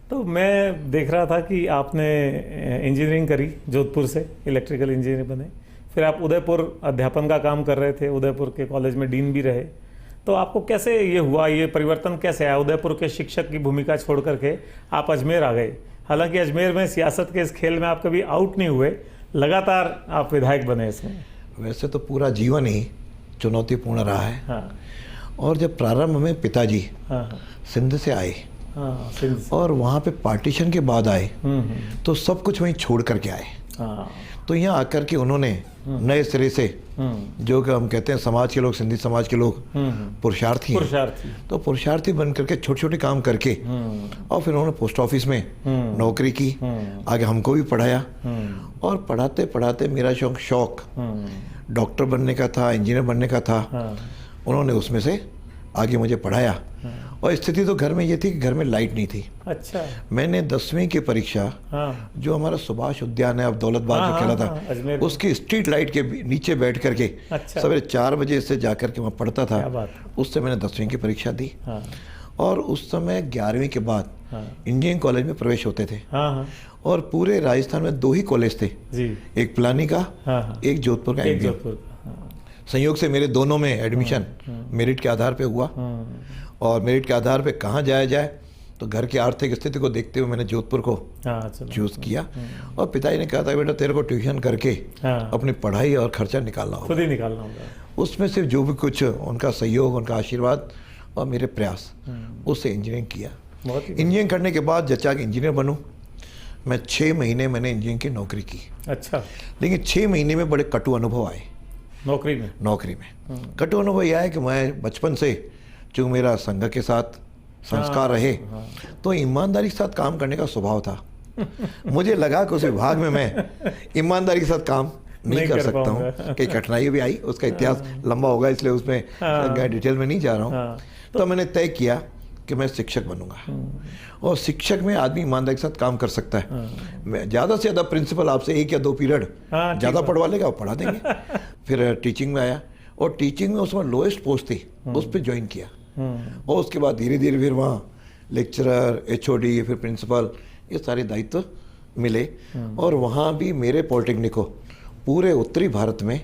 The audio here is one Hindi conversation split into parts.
तो मैं देख रहा था कि आपने इंजीनियरिंग करी जोधपुर से, इलेक्ट्रिकल इंजीनियर बने, फिर आप उदयपुर अध्यापन का काम कर रहे थे, उदयपुर के कॉलेज में डीन भी रहे। तो आपको कैसे ये हुआ, ये परिवर्तन कैसे आया? उदयपुर के शिक्षक की भूमिका छोड़ करके आप अजमेर आ गए। हालांकि अजमेर में सियासत के इस खेल में आप कभी आउट नहीं हुए, लगातार आप विधायक बने इसमें। वैसे तो पूरा जीवन ही चुनौतीपूर्ण रहा है। हाँ। और जब प्रारंभ में पिताजी हाँ। सिंध से आए, हाँ, सिंध से। और वहाँ पे पार्टीशन के बाद आए, तो सब कुछ वहीं छोड़ करके आए। हाँ। तो यहाँ आकर के उन्होंने नए सिरे से, जो कि हम कहते हैं समाज के लोग, सिंधी समाज के लोग पुरुषार्थी हैं, तो पुरुषार्थी बन करके छोटे छोटे काम करके, और फिर उन्होंने पोस्ट ऑफिस में नौकरी की, आगे हमको भी पढ़ाया। और पढ़ाते पढ़ाते मेरा शौक डॉक्टर बनने का था, इंजीनियर बनने का था। उन्होंने उसमें से आगे मुझे पढ़ाया। और स्थिति तो घर में ये थी कि घर में लाइट नहीं थी। अच्छा। मैंने 10वीं की परीक्षा, जो हमारा सुभाष उद्यान है, अब दौलत बाग जो खेला था, उसकी स्ट्रीट लाइट के नीचे बैठ करके सवेरे 4 बजे से जाकर के वहाँ पढ़ता था। उससे मैंने 10वीं की परीक्षा दी। और उस समय 11वीं के बाद इंजीनियरिंग कॉलेज में प्रवेश होते थे। और पूरे राजस्थान में 2 ही कॉलेज थे, एक पिलानी का, एक जोधपुर का। संयोग से मेरे दोनों में एडमिशन मेरिट के आधार पे हुआ। और मेरिट के आधार पे कहाँ जाया जाए, तो घर की आर्थिक स्थिति को देखते हुए मैंने जोधपुर को चूज़ किया। और पिताजी ने कहा था, बेटा तेरे को ट्यूशन करके अपनी पढ़ाई और खर्चा निकालना होगा, खुद ही निकालना होगा। उसमें सिर्फ जो भी कुछ उनका सहयोग, उनका आशीर्वाद और मेरे प्रयास, उससे इंजीनियरिंग किया। इंजीनियरिंग करने के बाद जचा के इंजीनियर बनूँ। मैं 6 महीने मैंने इंजीनियरिंग की नौकरी की। अच्छा। लेकिन 6 महीने में बड़े कटु अनुभव आए। नौकरी में कटु अनुभव यह है कि मैं बचपन से, चूँकि मेरा संघ के साथ संस्कार रहे, तो ईमानदारी के साथ काम करने का स्वभाव था। मुझे लगा कि उस विभाग में मैं ईमानदारी के साथ काम नहीं कर सकता हूँ। कई कठिनाई भी आई, उसका इतिहास लंबा होगा, इसलिए उसमें डिटेल में नहीं जा रहा हूँ। तो मैंने तय किया कि मैं शिक्षक बनूंगा। और शिक्षक में आदमी ईमानदारी के साथ काम कर सकता है। मैं ज़्यादा से ज़्यादा प्रिंसिपल आपसे 1 या 2 पीरियड ज़्यादा पढ़वा लेगा, वो पढ़ा देंगे। फिर टीचिंग में आया, और टीचिंग में उसमें लोएस्ट पोस्ट थी, उस पर ज्वाइन किया। और उसके बाद धीरे धीरे फिर वहाँ लेक्चरर, HOD, फिर प्रिंसिपल, ये सारे दायित्व मिले। और वहाँ भी मेरे पॉलिटेक्निक को पूरे उत्तरी भारत में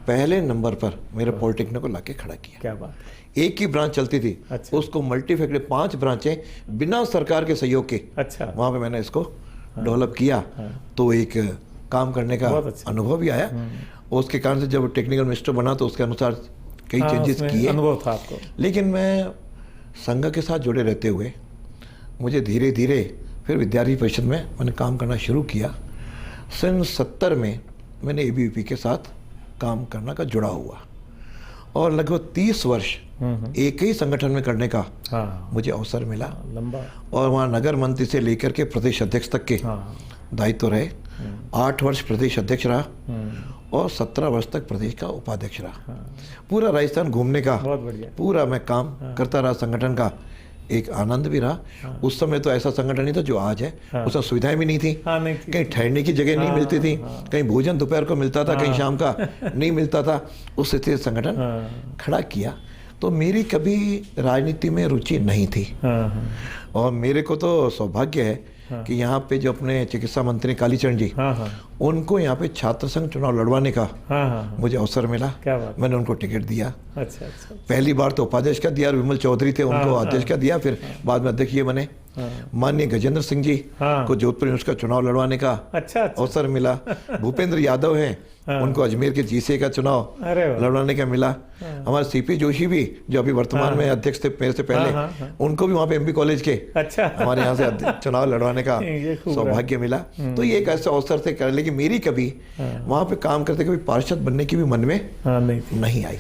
पहले नंबर पर मेरे पॉलिटेक्निक को लाके खड़ा किया। क्या बात। एक ही ब्रांच चलती थी। अच्छा। उसको मल्टीफैक्टरी 5 ब्रांचें बिना सरकार के सहयोग के। अच्छा। वहाँ पे मैंने इसको डेवलप किया। तो एक काम करने का अनुभव भी आया। और उसके कारण से जब टेक्निकल मिनिस्टर बना, तो उसके अनुसार कई चेंजेस किए। अनुभव था आपको। लेकिन मैं संघ के साथ जुड़े रहते हुए मुझे धीरे धीरे फिर विद्यार्थी परिषद में मैंने काम करना शुरू किया। सन 70 में मैंने ABVP के साथ काम करना का जुड़ा हुआ, और लगभग 30 वर्ष एक ही संगठन में करने का मुझे अवसर मिला। लंबा। और वहाँ नगर मंत्री से लेकर के प्रदेश अध्यक्ष तक के दायित्व रहे। 8 वर्ष प्रदेश अध्यक्ष रहा, और 17 वर्ष तक प्रदेश का उपाध्यक्ष रहा। पूरा राजस्थान घूमने का पूरा मैं काम करता रहा। संगठन का एक आनंद भी रहा। उस समय तो ऐसा संगठन नहीं था जो आज है। उसमें सुविधाएं भी नहीं थी। कहीं ठहरने की जगह नहीं मिलती थी, कहीं भोजन दोपहर को मिलता था, कहीं शाम का नहीं मिलता था। उस स्थिति से संगठन खड़ा किया। तो मेरी कभी राजनीति में रुचि नहीं थी। और मेरे को तो सौभाग्य है कि यहाँ पे जो अपने चिकित्सा मंत्री कालीचरण जी, उनको यहाँ पे छात्र संघ चुनाव लड़वाने का मुझे अवसर मिला। मैंने उनको टिकट दिया। अच्छा। पहली बार तो उपाध्यक्ष का दिया, विमल चौधरी थे, उनको अध्यक्ष का दिया। फिर बाद में अध्यक्ष ये बने। माननीय गजेंद्र सिंह जी को जोधपुर यूनिवर्सिटी का चुनाव लड़वाने का अवसर मिला। भूपेंद्र यादव हैं, उनको अजमेर के GCA का चुनाव लड़वाने का मिला। हमारे CP जोशी भी, जो अभी वर्तमान में अध्यक्ष थे मेरे से पहले, उनको भी वहाँ पे MP कॉलेज के हमारे यहाँ से चुनाव लड़वाने का सौभाग्य मिला। तो ये एक ऐसा अवसर थे कर, लेकिन मेरी कभी वहाँ पे काम करते कभी पार्षद बनने की भी मन में नहीं आई।